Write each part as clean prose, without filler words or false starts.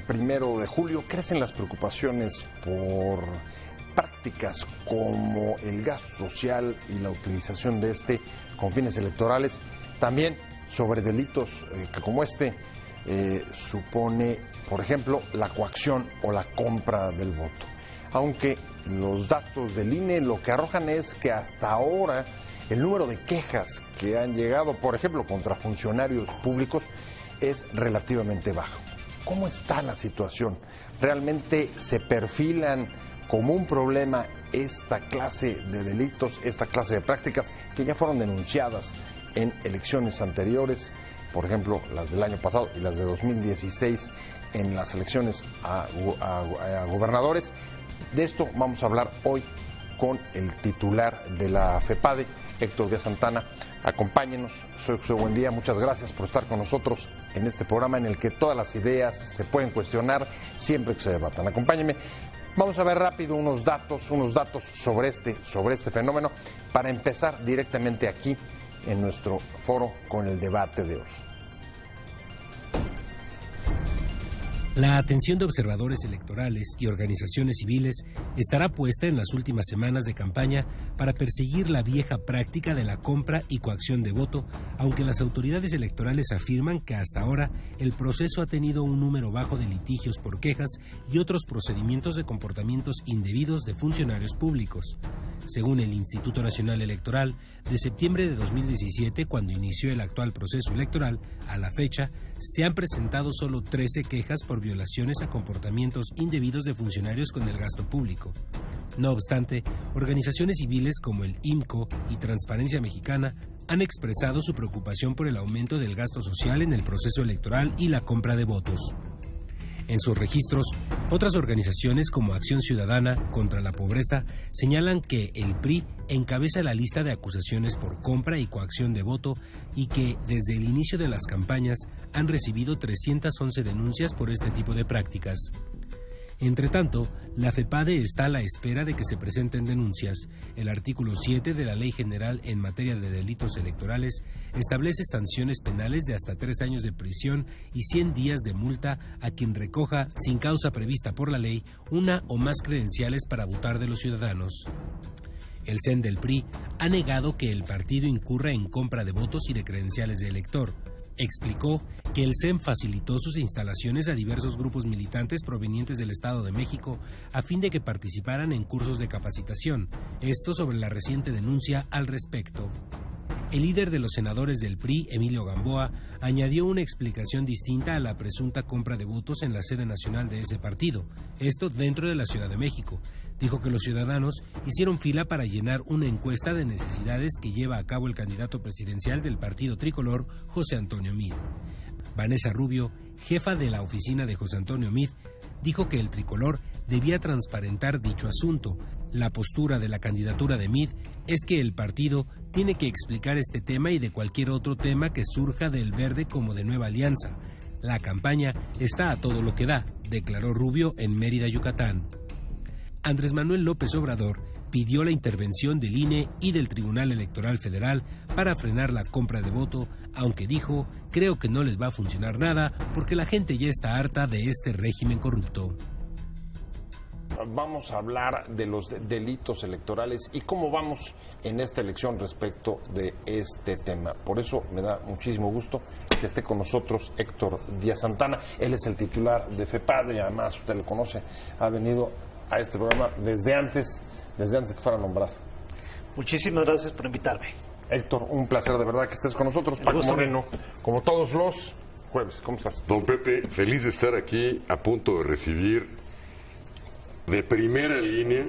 1 de julio, crecen las preocupaciones por prácticas como el gasto social y la utilización de este con fines electorales, también sobre delitos que como supone, por ejemplo, la coacción o la compra del voto. Aunque los datos del INE lo que arrojan es que hasta ahora el número de quejas que han llegado, por ejemplo, contra funcionarios públicos es relativamente bajo. ¿Cómo está la situación? ¿Realmente se perfilan como un problema esta clase de delitos, esta clase de prácticas que ya fueron denunciadas en elecciones anteriores, por ejemplo, las del año pasado y las de 2016 en las elecciones a gobernadores? De esto vamos a hablar hoy con el titular de la FEPADE, Héctor Díaz Santana. Acompáñenos, soy José Buendía, muchas gracias por estar con nosotros en este programa en el que todas las ideas se pueden cuestionar siempre que se debatan. Acompáñenme, vamos a ver rápido unos datos sobre este fenómeno para empezar directamente aquí en nuestro foro con el debate de hoy. La atención de observadores electorales y organizaciones civiles estará puesta en las últimas semanas de campaña para perseguir la vieja práctica de la compra y coacción de voto, aunque las autoridades electorales afirman que hasta ahora el proceso ha tenido un número bajo de litigios por quejas y otros procedimientos de comportamientos indebidos de funcionarios públicos. Según el Instituto Nacional Electoral, de septiembre de 2017, cuando inició el actual proceso electoral, a la fecha, se han presentado solo 13 quejas por violaciones a comportamientos indebidos de funcionarios con el gasto público. No obstante, organizaciones civiles como el IMCO y Transparencia Mexicana han expresado su preocupación por el aumento del gasto social en el proceso electoral y la compra de votos. En sus registros, otras organizaciones como Acción Ciudadana contra la Pobreza señalan que el PRI encabeza la lista de acusaciones por compra y coacción de voto y que desde el inicio de las campañas han recibido 311 denuncias por este tipo de prácticas. Entre tanto, la FEPADE está a la espera de que se presenten denuncias. El artículo 7 de la Ley General en materia de delitos electorales establece sanciones penales de hasta 3 años de prisión y 100 días de multa a quien recoja, sin causa prevista por la ley, una o más credenciales para votar de los ciudadanos. El CEN del PRI ha negado que el partido incurra en compra de votos y de credenciales de elector. Explicó que el CEN facilitó sus instalaciones a diversos grupos militantes provenientes del Estado de México a fin de que participaran en cursos de capacitación, esto sobre la reciente denuncia al respecto. El líder de los senadores del PRI, Emilio Gamboa, añadió una explicación distinta a la presunta compra de votos en la sede nacional de ese partido, esto dentro de la Ciudad de México. Dijo que los ciudadanos hicieron fila para llenar una encuesta de necesidades que lleva a cabo el candidato presidencial del partido tricolor, José Antonio Meade. Vanessa Rubio, jefa de la oficina de José Antonio Meade, dijo que el tricolor debía transparentar dicho asunto. La postura de la candidatura de Meade es que el partido tiene que explicar este tema y de cualquier otro tema que surja del Verde como de Nueva Alianza. La campaña está a todo lo que da, declaró Rubio en Mérida, Yucatán. Andrés Manuel López Obrador pidió la intervención del INE y del Tribunal Electoral Federal para frenar la compra de voto, aunque dijo, creo que no les va a funcionar nada porque la gente ya está harta de este régimen corrupto. Vamos a hablar de los delitos electorales y cómo vamos en esta elección respecto de este tema. Por eso me da muchísimo gusto que esté con nosotros Héctor Díaz Santana. Él es el titular de FEPADE, además usted lo conoce, ha venido a este programa desde antes que fuera nombrado. Muchísimas gracias por invitarme. Héctor, un placer de verdad que estés con nosotros. Paco Moreno, como todos los jueves, ¿cómo estás? Don Pepe, feliz de estar aquí, a punto de recibir de primera línea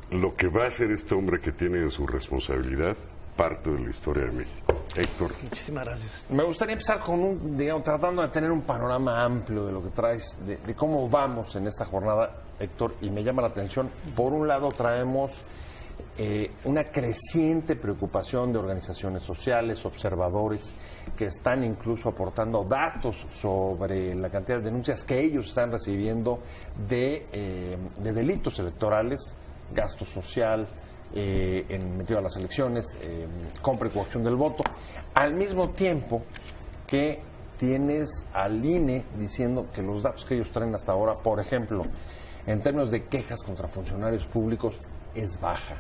lo que va a ser este hombre que tiene en su responsabilidad parte de la historia de México. Héctor. Muchísimas gracias. Me gustaría empezar con tratando de tener un panorama amplio de lo que traes, de cómo vamos en esta jornada, Héctor, y me llama la atención. Por un lado traemos una creciente preocupación de organizaciones sociales, observadores, que están incluso aportando datos sobre la cantidad de denuncias que ellos están recibiendo de delitos electorales, gasto social, metido a las elecciones, compra y coacción del voto, al mismo tiempo que tienes al INE diciendo que los datos que ellos traen hasta ahora, por ejemplo, en términos de quejas contra funcionarios públicos, es baja.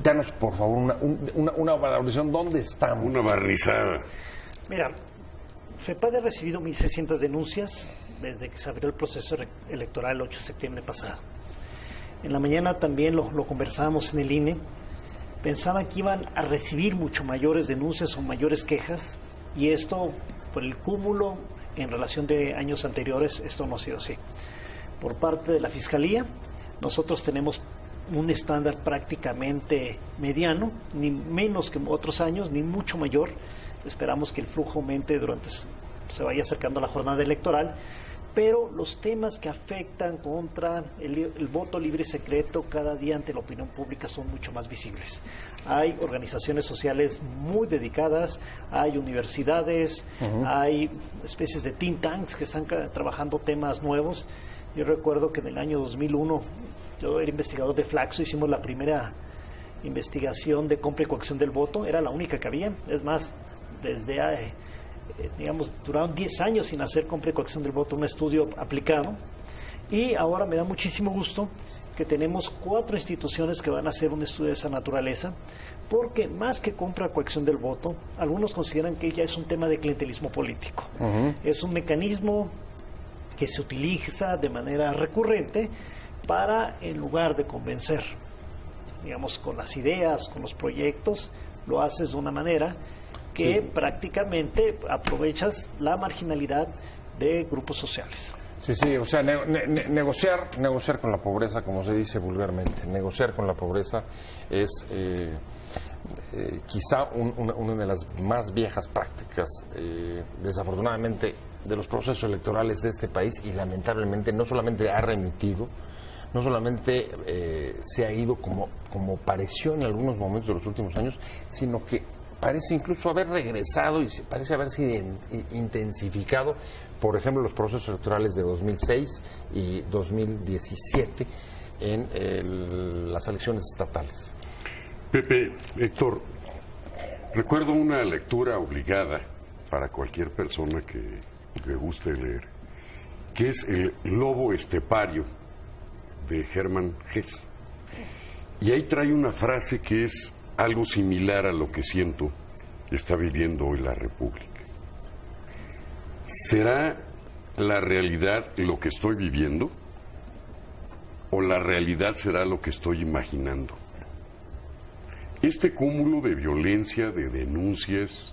Danos, por favor, una valoración. ¿Dónde estamos? Una barnizada. Mira, FEPADE ha recibido 1.600 denuncias desde que se abrió el proceso electoral el 8 de septiembre pasado. En la mañana también lo conversábamos en el INE. Pensaban que iban a recibir mucho mayores denuncias o mayores quejas, y esto, por el cúmulo en relación de años anteriores, esto no ha sido así. Por parte de la Fiscalía, nosotros tenemos un estándar prácticamente mediano, ni menos que otros años, ni mucho mayor. Esperamos que el flujo aumente se vaya acercando a la jornada electoral, pero los temas que afectan contra el voto libre y secreto cada día ante la opinión pública son mucho más visibles. Hay organizaciones sociales muy dedicadas, hay universidades, hay especies de think tanks que están trabajando temas nuevos. Yo recuerdo que en el año 2001, yo era investigador de Flaxo, hicimos la primera investigación de compra y coacción del voto, era la única que había. Es más, desde duraron 10 años sin hacer compra y coacción del voto, un estudio aplicado, y ahora me da muchísimo gusto que tenemos 4 instituciones que van a hacer un estudio de esa naturaleza, porque más que compra y coacción del voto, algunos consideran que ya es un tema de clientelismo político. Es un mecanismo que se utiliza de manera recurrente para, en lugar de convencer, digamos, con las ideas, con los proyectos, lo haces de una manera que prácticamente aprovechas la marginalidad de grupos sociales. Sí, o sea, negociar con la pobreza, como se dice vulgarmente. Negociar con la pobreza es quizá una de las más viejas prácticas, desafortunadamente, de los procesos electorales de este país, y lamentablemente no solamente ha remitido, no solamente se ha ido como pareció en algunos momentos de los últimos años, sino que parece incluso haber regresado y parece haberse intensificado, por ejemplo, los procesos electorales de 2006 y 2017 en las elecciones estatales. Pepe, Héctor, recuerdo una lectura obligada para cualquier persona que le guste leer, que es El lobo estepario, de Hermann Hesse. Y ahí trae una frase que es algo similar a lo que siento está viviendo hoy la República. ¿Será la realidad lo que estoy viviendo? ¿O la realidad será lo que estoy imaginando? Este cúmulo de violencia, de denuncias,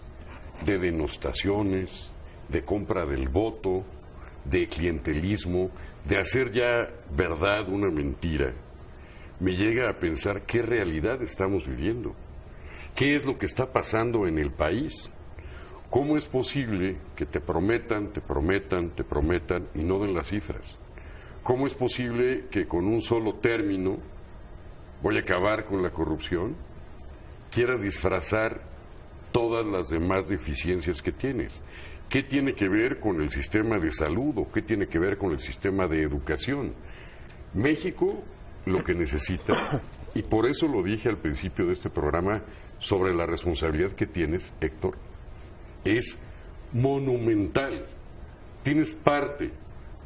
de denostaciones, de compra del voto, de clientelismo, de hacer ya verdad una mentira, me llega a pensar qué realidad estamos viviendo, qué es lo que está pasando en el país. ¿Cómo es posible que te prometan y no den las cifras? ¿Cómo es posible que con un solo término, voy a acabar con la corrupción, quieras disfrazar todas las demás deficiencias que tienes? ¿Qué tiene que ver con el sistema de salud o qué tiene que ver con el sistema de educación? México lo que necesita, y por eso lo dije al principio de este programa sobre la responsabilidad que tienes, Héctor, es monumental. Tienes parte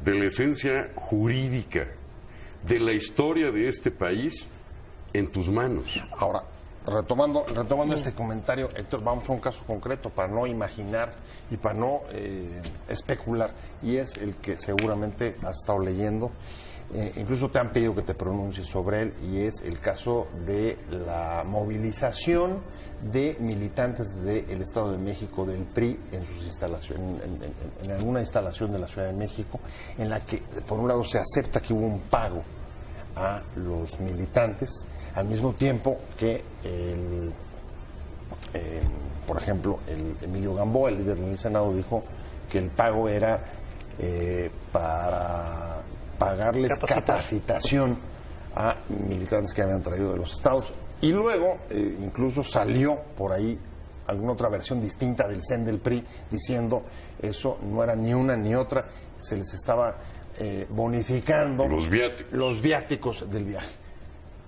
de la esencia jurídica de la historia de este país en tus manos. Ahora, retomando este comentario, Héctor, vamos a un caso concreto para no imaginar y para no especular, y es el que seguramente has estado leyendo, incluso te han pedido que te pronuncies sobre él, y es el caso de la movilización de militantes del Estado de México, del PRI, en sus instalaciones, en alguna instalación de la Ciudad de México, en la que por un lado se acepta que hubo un pago a los militantes, al mismo tiempo que por ejemplo, el Emilio Gamboa, el líder del Senado, dijo que el pago era para pagarles capacitación a militantes que habían traído de los estados. Y luego incluso salió por ahí alguna otra versión distinta del CEN del PRI diciendo eso no era ni una ni otra, se les estaba bonificando los viáticos del viaje.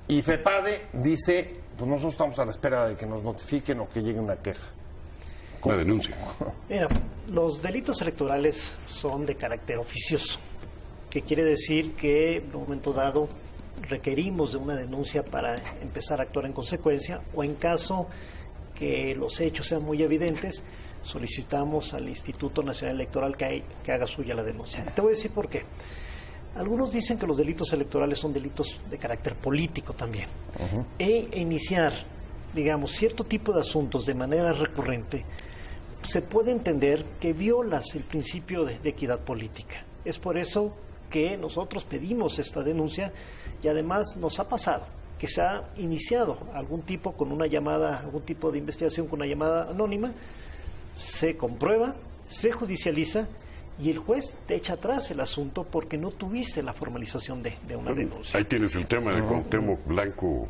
Y FEPADE dice, pues nosotros estamos a la espera de que nos notifiquen o que llegue una queja. una denuncia? Mira, los delitos electorales son de carácter oficioso, que quiere decir que en un momento dado requerimos de una denuncia para empezar a actuar en consecuencia, o en caso que los hechos sean muy evidentes, solicitamos al Instituto Nacional Electoral que haga suya la denuncia. Te voy a decir por qué. Algunos dicen que los delitos electorales son delitos de carácter político también. Iniciar, digamos, cierto tipo de asuntos de manera recurrente, se puede entender que violas el principio de equidad política. Es por eso que nosotros pedimos esta denuncia, y además nos ha pasado que se ha iniciado algún tipo de investigación con una llamada anónima, se comprueba, se judicializa y el juez te echa atrás el asunto porque no tuviste la formalización de una denuncia. Ahí tienes el tema de Cuauhtémoc Blanco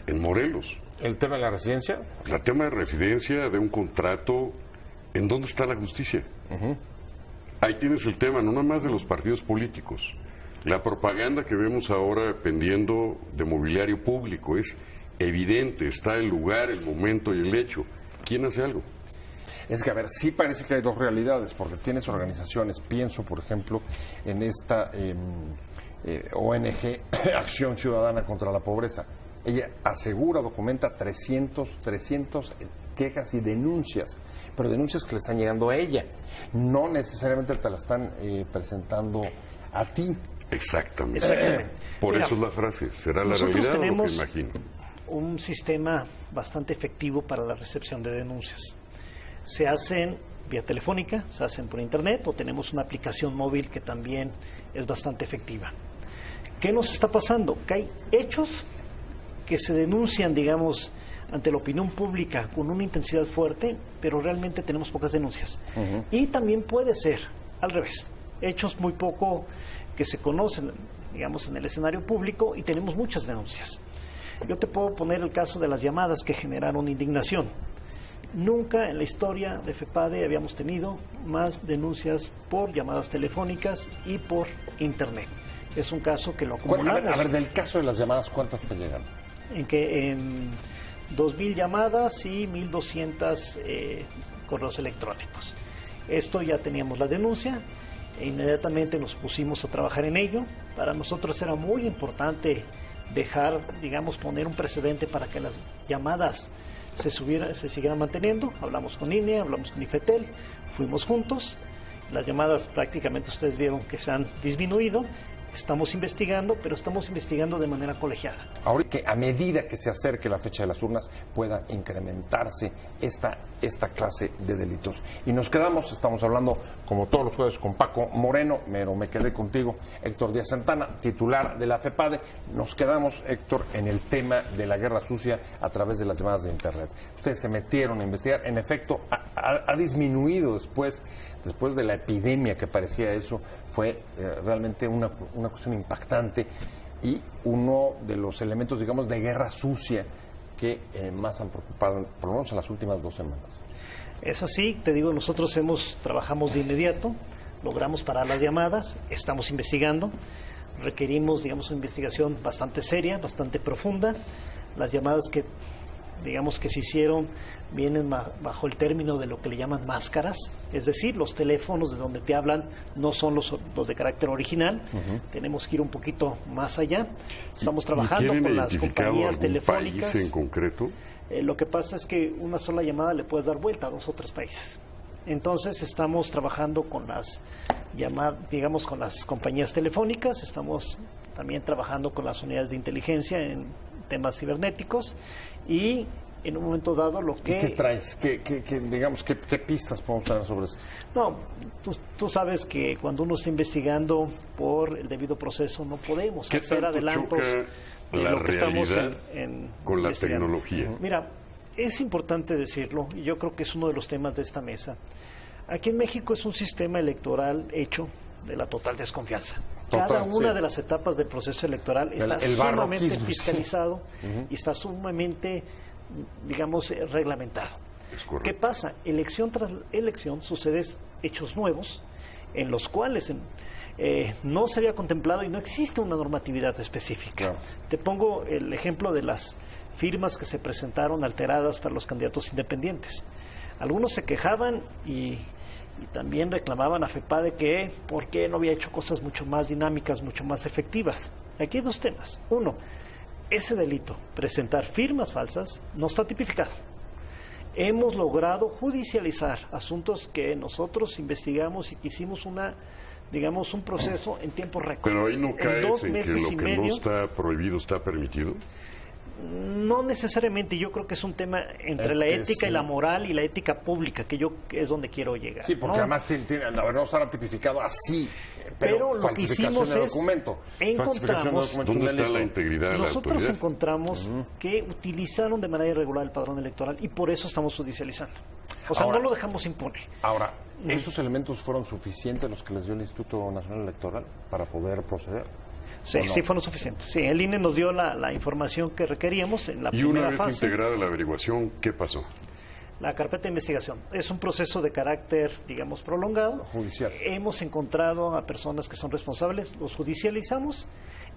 en Morelos. ¿El tema de la residencia? El tema de residencia, de un contrato. ¿En dónde está la justicia? Ahí tienes el tema, no nada más de los partidos políticos. La propaganda que vemos ahora dependiendo de mobiliario público es evidente, está el lugar, el momento y el hecho. ¿Quién hace algo? Es que, a ver, sí parece que hay dos realidades, porque tienes organizaciones, pienso, por ejemplo, en esta ONG, Acción Ciudadana contra la Pobreza. Ella asegura, documenta 300 quejas y denuncias, pero denuncias que le están llegando a ella, no necesariamente te la están presentando a ti. Exactamente. Por eso es la frase, ¿será la realidad o lo que imagino? Un sistema bastante efectivo para la recepción de denuncias. Se hacen vía telefónica, se hacen por internet, o tenemos una aplicación móvil que también es bastante efectiva. ¿Qué nos está pasando? Que hay hechos que se denuncian, digamos, ante la opinión pública con una intensidad fuerte, pero realmente tenemos pocas denuncias. Y también puede ser al revés, hechos muy poco que se conocen, digamos, en el escenario público, y tenemos muchas denuncias. Yo te puedo poner el caso de las llamadas que generaron indignación. Nunca en la historia de FEPADE habíamos tenido más denuncias por llamadas telefónicas y por internet. Es un caso que lo acumulamos. A ver, del caso de las llamadas, ¿cuántas te llegan? En 2.000 llamadas y 1.200 correos electrónicos. Esto ya teníamos la denuncia e inmediatamente nos pusimos a trabajar en ello. Para nosotros era muy importante poner un precedente para que las llamadas se siguieran manteniendo. Hablamos con INE, hablamos con IFETEL, fuimos juntos. Las llamadas prácticamente ustedes vieron que se han disminuido. Estamos investigando, pero estamos investigando de manera colegiada. Ahora que a medida que se acerque la fecha de las urnas pueda incrementarse esta clase de delitos. Y estamos hablando como todos los jueves con Paco Moreno, pero me quedé contigo, Héctor Díaz Santana, titular de la FEPADE. Nos quedamos, Héctor, en el tema de la guerra sucia a través de las llamadas de internet. Ustedes se metieron a investigar, en efecto, ha disminuido después de la epidemia que parecía eso, fue realmente una cuestión impactante y uno de los elementos, digamos, de guerra sucia que más han preocupado, por lo menos en las últimas 2 semanas. Es así, te digo, nosotros trabajamos de inmediato, logramos parar las llamadas, estamos investigando, requerimos, digamos, una investigación bastante seria, bastante profunda. Las llamadas que se hicieron vienen bajo el término de lo que le llaman máscaras, es decir, los teléfonos de donde te hablan no son los de carácter original. Tenemos que ir un poquito más allá. Estamos trabajando con las compañías telefónicas. ¿País en concreto? Lo que pasa es que una sola llamada le puedes dar vuelta a 2 o 3 países. Entonces estamos trabajando con con las compañías telefónicas, estamos también trabajando con las unidades de inteligencia en temas cibernéticos y en un momento dado lo que... ¿Y qué traes? ¿Qué pistas podemos tener sobre esto? No, tú sabes que cuando uno está investigando por el debido proceso no podemos hacer adelantos de lo que estamos con la tecnología. Mira, es importante decirlo y yo creo que es uno de los temas de esta mesa. Aquí en México es un sistema electoral hecho de la total desconfianza. Cada una de las etapas del proceso electoral está sumamente fiscalizado y está sumamente, digamos, reglamentado. ¿Qué pasa? Elección tras elección suceden hechos nuevos en los cuales no se había contemplado y no existe una normatividad específica. Claro. Te pongo el ejemplo de las firmas que se presentaron alteradas para los candidatos independientes. Algunos se quejaban y también reclamaban a FEPADE que por qué no había hecho cosas mucho más dinámicas, mucho más efectivas. Aquí hay dos temas. Uno, ese delito, presentar firmas falsas, no está tipificado. Hemos logrado judicializar asuntos que nosotros investigamos y que hicimos un proceso en tiempo récord. Pero ahí no cae en que lo que no está prohibido está permitido. No necesariamente, yo creo que es un tema entre la ética y la moral y la ética pública, que es donde quiero llegar. Sí, porque además no estará tipificado así, pero lo que hicimos es encontramos ¿dónde está la integridad de la autoridad? Nosotros encontramos que utilizaron de manera irregular el padrón electoral y por eso estamos judicializando. O sea, no lo dejamos impune. Ahora, ¿esos elementos fueron suficientes los que les dio el Instituto Nacional Electoral para poder proceder? Sí, sí fueron suficientes. Sí, el INE nos dio la información que requeríamos en la primera fase. Y una vez integrada la averiguación, ¿qué pasó? La carpeta de investigación. Es un proceso de carácter, digamos, prolongado. Judicial. Hemos encontrado a personas que son responsables, los judicializamos,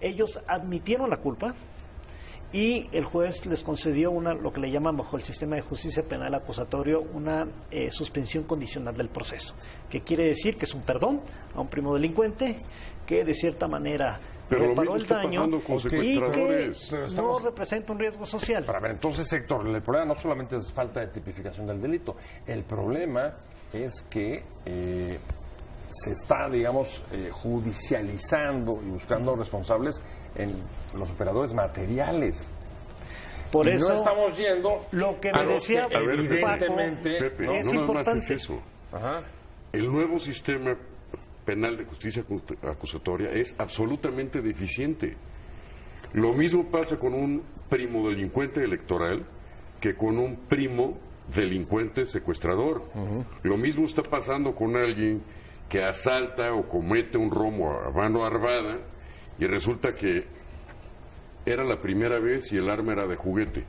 ellos admitieron la culpa y el juez les concedió lo que le llaman bajo el sistema de justicia penal acusatorio una suspensión condicional del proceso, que quiere decir que es un perdón a un primo delincuente que de cierta manera reparó el daño y que no representa un riesgo social. Para ver, entonces, Héctor, el problema no solamente es falta de tipificación del delito, el problema es que se está, digamos, judicializando y buscando responsables en los operadores materiales. Por eso no estamos yendo lo que me decía evidentemente Pepe, es no nada más importante. es eso. El nuevo sistema penal de justicia acusatoria es absolutamente deficiente. Lo mismo pasa con un primo delincuente electoral que con un primo delincuente secuestrador. Lo mismo está pasando con alguien que asalta o comete un robo a mano armada y resulta que era la primera vez y el arma era de juguete.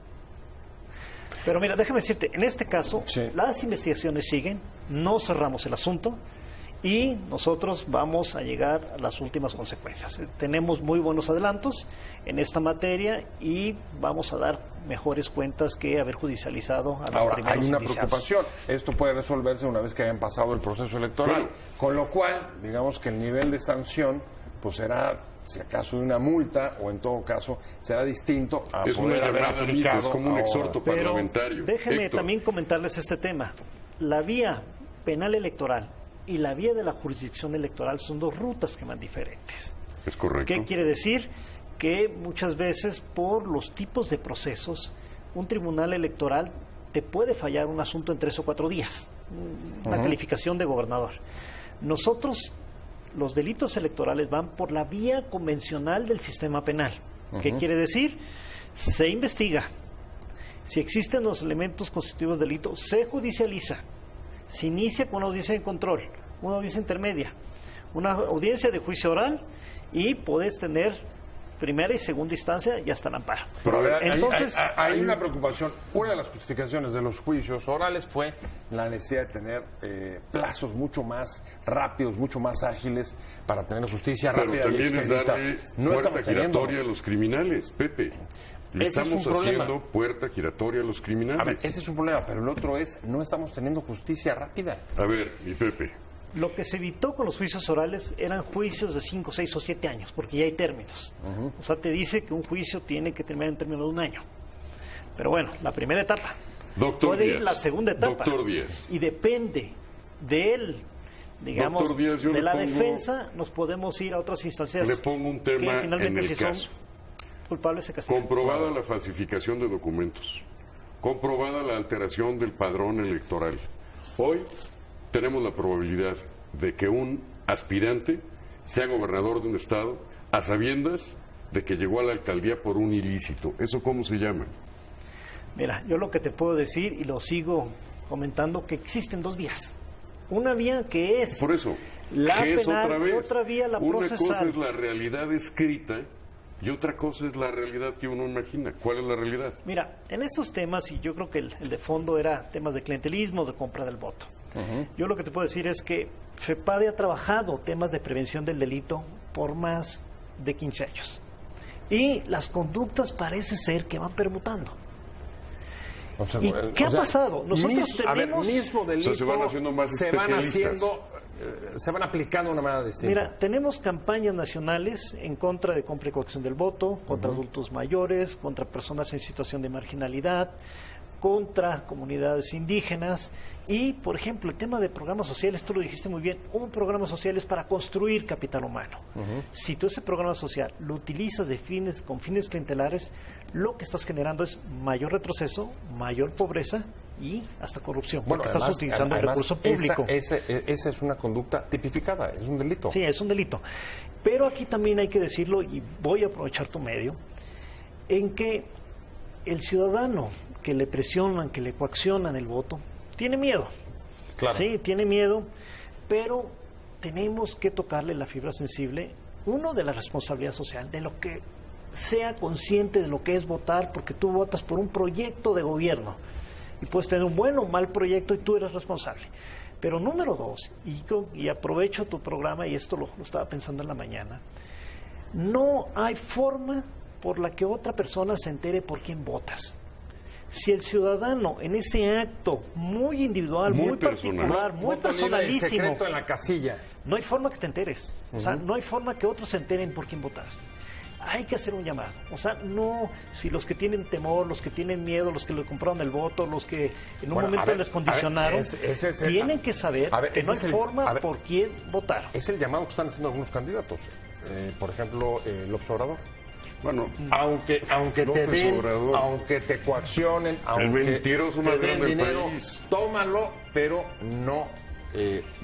Pero mira, déjame decirte, en este caso las investigaciones siguen, no cerramos el asunto y nosotros vamos a llegar a las últimas consecuencias. Tenemos muy buenos adelantos en esta materia y vamos a dar mejores cuentas que haber judicializado a los Ahora, primeros hay una indiciados. preocupación. Esto puede resolverse una vez que hayan pasado el proceso electoral. Con lo cual, digamos que el nivel de sanción pues será, si acaso, de una multa o en todo caso será distinto a es poder una haber llamada a misa, es como un exhorto parlamentario. Déjeme Héctor, también comentarles este tema. La vía penal electoral y la vía de la jurisdicción electoral son dos rutas que van diferentes. es correcto. ¿Qué quiere decir? Que muchas veces por los tipos de procesos un tribunal electoral te puede fallar un asunto en 3 o 4 días, una calificación de gobernador. Nosotros, los delitos electorales van por la vía convencional del sistema penal. ¿Qué quiere decir? Se investiga. Si existen los elementos constitutivos del delito, se judicializa. Se inicia con una audiencia de control, una audiencia intermedia, una audiencia de juicio oral y puedes tener primera y segunda instancia y hasta el amparo. Pero a ver, entonces hay una preocupación. Una de las justificaciones de los juicios orales fue la necesidad de tener plazos mucho más rápidos, mucho más ágiles para tener justicia rápida y también es expedita. darle No puerta estamos teniendo. giratoria a los criminales, Pepe. Le Ese es estamos un problema. haciendo puerta giratoria a los criminales. A ver, ese es un problema, pero el otro es, no estamos teniendo justicia rápida. A ver, mi Pepe, lo que se evitó con los juicios orales eran juicios de 5, 6 o 7 años, porque ya hay términos. O sea, te dice que un juicio tiene que terminar en términos de 1 año. Pero bueno, la primera etapa. Doctor Puede ir Díaz, la segunda etapa. Doctor Díaz. Y depende de él, digamos, Doctor Díaz, yo de le la pongo- defensa, nos podemos ir a otras instancias. Le pongo un tema que finalmente en el si son caso. culpables se castigan. Comprobada la falsificación de documentos, comprobada la alteración del padrón electoral. Hoy tenemos la probabilidad de que un aspirante sea gobernador de un estado a sabiendas de que llegó a la alcaldía por un ilícito. ¿Eso cómo se llama? Mira, yo lo que te puedo decir, y lo sigo comentando, que existen 2 vías. Una vía que es Por eso, la ¿qué es penal, otra vez? otra vía la Una cosa procesal. es la realidad escrita y otra cosa es la realidad que uno imagina. ¿Cuál es la realidad? Mira, en esos temas, y yo creo que el de fondo era temas de clientelismo, de compra del voto. Yo lo que te puedo decir es que FEPADE ha trabajado temas de prevención del delito por más de 15 años. Y las conductas parece ser que van permutando. O sea, ¿Y qué ha pasado? Nosotros tenemos... mismo delito, se van haciendo más se van especialistas. se van aplicando de una manera distinta. Mira, tenemos campañas nacionales en contra de compra y coacción del voto, contra adultos mayores, contra personas en situación de marginalidad, contra comunidades indígenas y, por ejemplo, el tema de programas sociales, tú lo dijiste muy bien, un programa social es para construir capital humano. Si tú ese programa social lo utilizas con fines clientelares, lo que estás generando es mayor retroceso, mayor pobreza y hasta corrupción, porque estás utilizando el recurso público. Esa es una conducta tipificada, es un delito. Sí, es un delito. Pero aquí también hay que decirlo, y voy a aprovechar tu medio, en que el ciudadano que le presionan, que le coaccionan el voto, tiene miedo. Claro. Sí, tiene miedo, pero tenemos que tocarle la fibra sensible, uno, de la responsabilidad social, de lo que sea consciente de lo que es votar, porque tú votas por un proyecto de gobierno y puedes tener un buen o mal proyecto y tú eres responsable. Pero número dos, y aprovecho tu programa y esto lo estaba pensando en la mañana, no hay forma por la que otra persona se entere por quién votas. Si el ciudadano en ese acto muy individual, muy particular, muy personalísimo, secreto en la casilla, no hay forma que te enteres. O sea, no hay forma que otros se enteren por quién votas. Hay que hacer un llamado. O sea, no si los que tienen temor, los que tienen miedo, los que le compraron el voto, los que en un momento les condicionaron, tienen que saber que no hay forma por quién votar. Es el llamado que están haciendo algunos candidatos. Por ejemplo, López Obrador. Bueno, aunque te den, Obrador, aunque te coaccionen, aunque el mentiroso más te den grande del dinero, país, tómalo, pero no.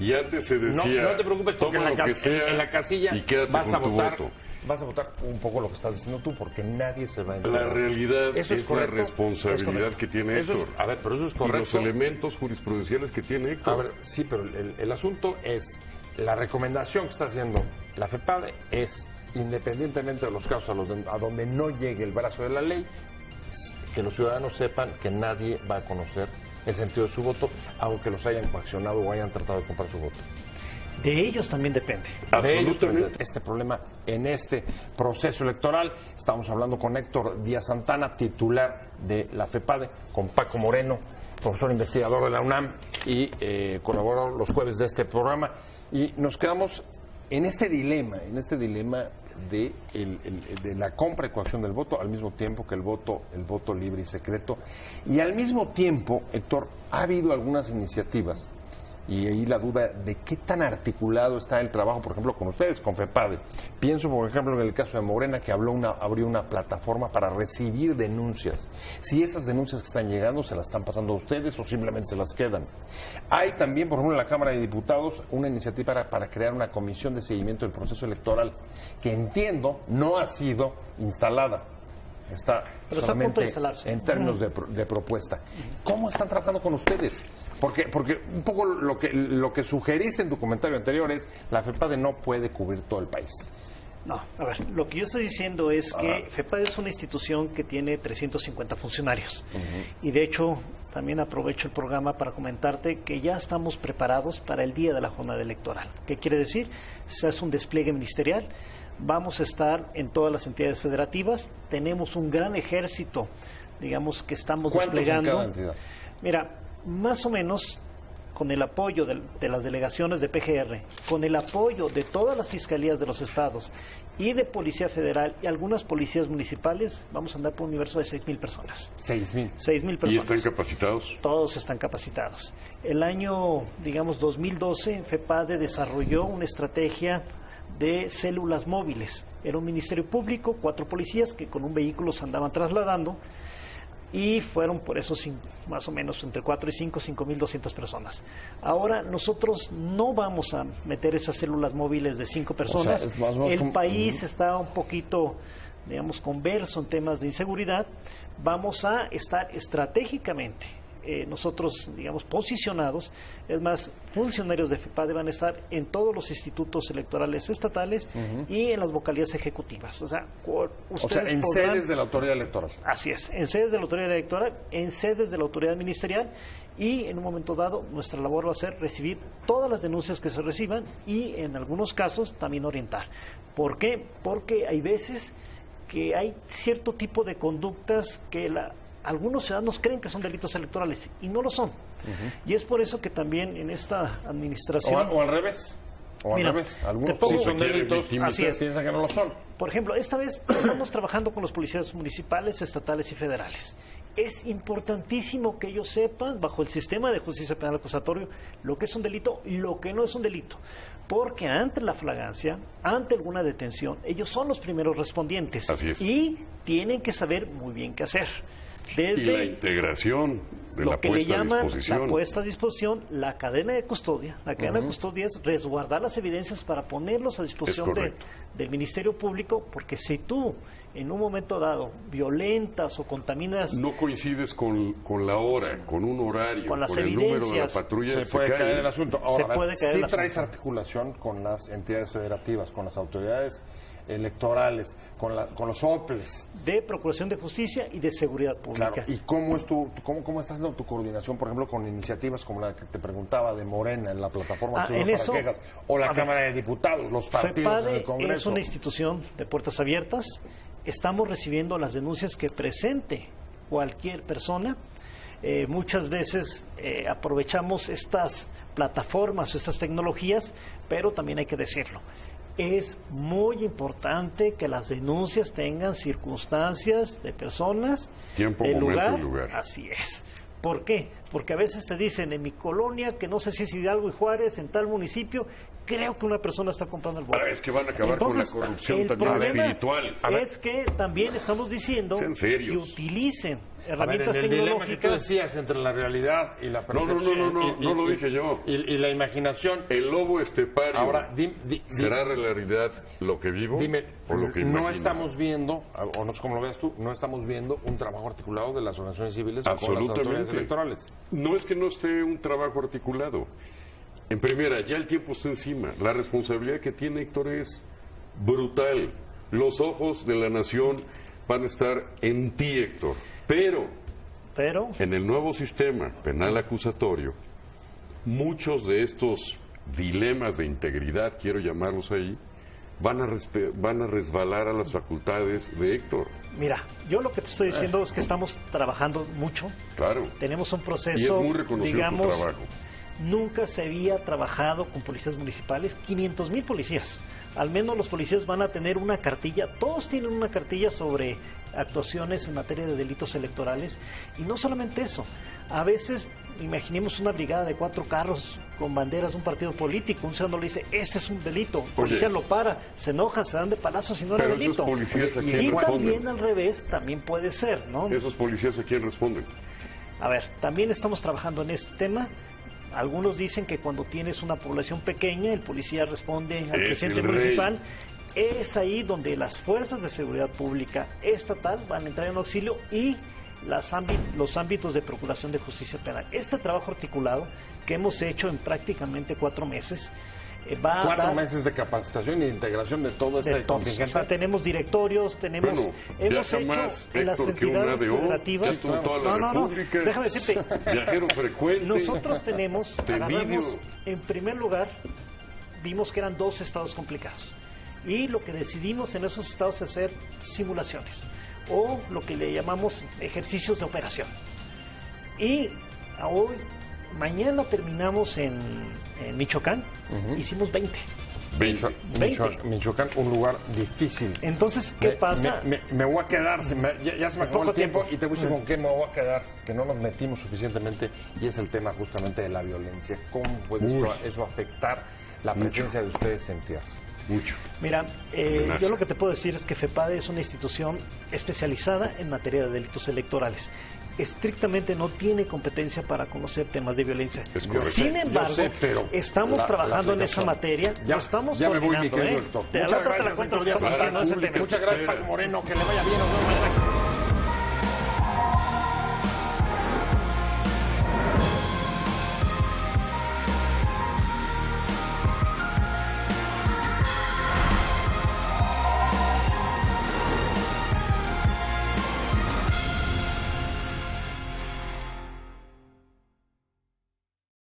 Y antes se decía, no te preocupes, porque toma lo que sea en la casilla y quédate vas con a tu votar. voto. Vas a votar un poco lo que estás diciendo tú, porque nadie se va a enterar. La realidad ¿Eso es correcto? la responsabilidad Es que tiene Eso Héctor. a ver, pero eso es correcto. Y los elementos jurisprudenciales que tiene Héctor. A ver, sí, pero el asunto es, la recomendación que está haciendo la FEPADE es, independientemente de los casos a donde no llegue el brazo de la ley, que los ciudadanos sepan que nadie va a conocer el sentido de su voto, aunque los hayan coaccionado o hayan tratado de comprar su voto. De ellos también depende. De ellos depende este problema en este proceso electoral. Estamos hablando con Héctor Díaz Santana, titular de la FEPADE, con Paco Moreno, profesor investigador de la UNAM y colaborador los jueves de este programa. Y nos quedamos en este dilema de la compra y coacción del voto, al mismo tiempo que el voto libre y secreto. Y al mismo tiempo, Héctor, ha habido algunas iniciativas, y ahí la duda de qué tan articulado está el trabajo, por ejemplo, con ustedes, con FEPADE. Pienso, por ejemplo, en el caso de Morena, que abrió una plataforma para recibir denuncias. Si esas denuncias que están llegando se las están pasando a ustedes o simplemente se las quedan. Hay también, por ejemplo, en la Cámara de Diputados una iniciativa para crear una comisión de seguimiento del proceso electoral, que entiendo no ha sido instalada. Está solamente en términos de propuesta. ¿Cómo están trabajando con ustedes? Porque un poco lo que sugeriste en tu comentario anterior es la FEPADE no puede cubrir todo el país. No, a ver, lo que yo estoy diciendo es que FEPADE es una institución que tiene 350 funcionarios. Y de hecho, también aprovecho el programa para comentarte que ya estamos preparados para el día de la jornada electoral. ¿Qué quiere decir? Se hace un despliegue ministerial. Vamos a estar en todas las entidades federativas. Tenemos un gran ejército, digamos, que estamos desplegando. ¿Cuántos en cada entidad? Mira, más o menos con el apoyo de las delegaciones de PGR, con el apoyo de todas las fiscalías de los estados y de Policía Federal y algunas policías municipales, vamos a andar por un universo de 6,000 personas. 6,000. 6,000 personas. ¿Y están capacitados? Todos están capacitados. El año, digamos, 2012, FEPADE desarrolló una estrategia de células móviles. Era un ministerio público, 4 policías que con un vehículo se andaban trasladando, y fueron por eso más o menos entre 4 y 5,200 personas. Ahora nosotros no vamos a meter esas células móviles de 5 personas. O sea, el país está un poquito, digamos, converso en temas de inseguridad. Vamos a estar estratégicamente nosotros, digamos, posicionados. Es más, funcionarios de FEPADE van a estar en todos los institutos electorales estatales y en las vocalías ejecutivas. O sea, en sedes de la autoridad electoral. Así es, en sedes de la autoridad electoral, en sedes de la autoridad ministerial, y en un momento dado nuestra labor va a ser recibir todas las denuncias que se reciban y en algunos casos también orientar. ¿Por qué? Porque hay veces que hay cierto tipo de conductas que algunos ciudadanos creen que son delitos electorales y no lo son. Y es por eso que también en esta administración... O al revés. O al revés. Algunos sí son delitos, así es. Piensan que no lo son. Por ejemplo, esta vez estamos trabajando con los policías municipales, estatales y federales. Es importantísimo que ellos sepan, bajo el sistema de justicia penal acusatorio, lo que es un delito y lo que no es un delito. Porque ante la flagrancia, ante alguna detención, ellos son los primeros respondientes. Así es. Y tienen que saber muy bien qué hacer. Desde y la integración de lo la que le puesta a llaman disposición. la puesta a disposición, la cadena de custodia. La cadena de custodia es resguardar las evidencias para ponerlos a disposición del Ministerio Público, porque si tú en un momento dado violentas o contaminas... No coincides con la hora, con un horario, con las el número de la evidencias, patrulla, se puede caer el asunto. Ahora, se puede caer sí el asunto. traes articulación con las entidades federativas, con las autoridades electorales, con los OPLES. De Procuración de Justicia y de Seguridad Pública. Claro. ¿Y cómo está haciendo tu coordinación, por ejemplo, con iniciativas como la que te preguntaba de Morena en la plataforma en eso, para quejas, o la Cámara de Diputados, los partidos en el Congreso? Es una institución de puertas abiertas. Estamos recibiendo las denuncias que presente cualquier persona. Muchas veces aprovechamos estas plataformas, estas tecnologías, pero también hay que decirlo. Es muy importante que las denuncias tengan circunstancias de personas, tiempo, de momento y lugar. Así es. ¿Por qué? Porque a veces te dicen en mi colonia, que no sé si es Hidalgo y Juárez, en tal municipio, creo que una persona está comprando el voto. Es que van a acabar Entonces, con la corrupción el también problema espiritual. Es que también estamos diciendo que utilicen herramientas en el dilema que tú tecnológicas. decías entre la realidad y la percepción. No lo dije yo. Y la imaginación. El lobo estepario. Ahora, ¿será realidad lo que vivo o lo que imagino? No estamos viendo, o no sé cómo lo veas tú, no estamos viendo un trabajo articulado de las organizaciones civiles con las autoridades electorales. No es que no esté un trabajo articulado. En primera, ya el tiempo está encima. La responsabilidad que tiene Héctor es brutal. Los ojos de la nación van a estar en ti, Héctor. Pero en el nuevo sistema penal acusatorio, muchos de estos dilemas de integridad, quiero llamarlos ahí, van a resbalar a las facultades de Héctor. Mira, yo lo que te estoy diciendo es que estamos trabajando mucho. Claro. Tenemos un proceso, y es muy reconocido digamos, tu trabajo. Nunca se había trabajado con policías municipales, 500,000 policías. Al menos los policías van a tener una cartilla, todos tienen una cartilla sobre actuaciones en materia de delitos electorales. Y no solamente eso, a veces imaginemos una brigada de 4 carros con banderas de un partido político, un ciudadano le dice, ese es un delito, el policía lo para, se enojan, se dan de palazos y no era delito. Y también al revés, también puede ser, ¿no? ¿Esos policías a quién responden? A ver, también estamos trabajando en este tema. Algunos dicen que cuando tienes una población pequeña, el policía responde al presidente municipal. Es ahí donde las fuerzas de seguridad pública estatal van a entrar en auxilio y los ámbitos de procuración de justicia penal. Este trabajo articulado que hemos hecho en prácticamente 4 meses va 4 meses de capacitación y de integración de todo ese contingente. O sea, tenemos directorios, hemos hecho más, en las entidades federativas. Déjame decirte, viajero frecuente. Nosotros tenemos, en primer lugar, vimos que eran 2 estados complicados. Y lo que decidimos en esos estados es hacer simulaciones o lo que le llamamos ejercicios de operación. Y hoy, mañana terminamos en Michoacán, hicimos 20. Michoacán, un lugar difícil. Entonces, ¿qué pasa? Me voy a quedar, ya se me acabó el tiempo y te voy a decir con qué me voy a quedar, que no nos metimos suficientemente, y es el tema justamente de la violencia. ¿Cómo puede eso afectar la presencia de ustedes en tierra? Mucho. Mira, yo lo que te puedo decir es que FEPADE es una institución especializada en materia de delitos electorales. Estrictamente no tiene competencia para conocer temas de violencia. Sin embargo, estamos trabajando en esa materia. Ya me voy, mi querido doctor. Muchas gracias, Paco Moreno, que le vaya bien.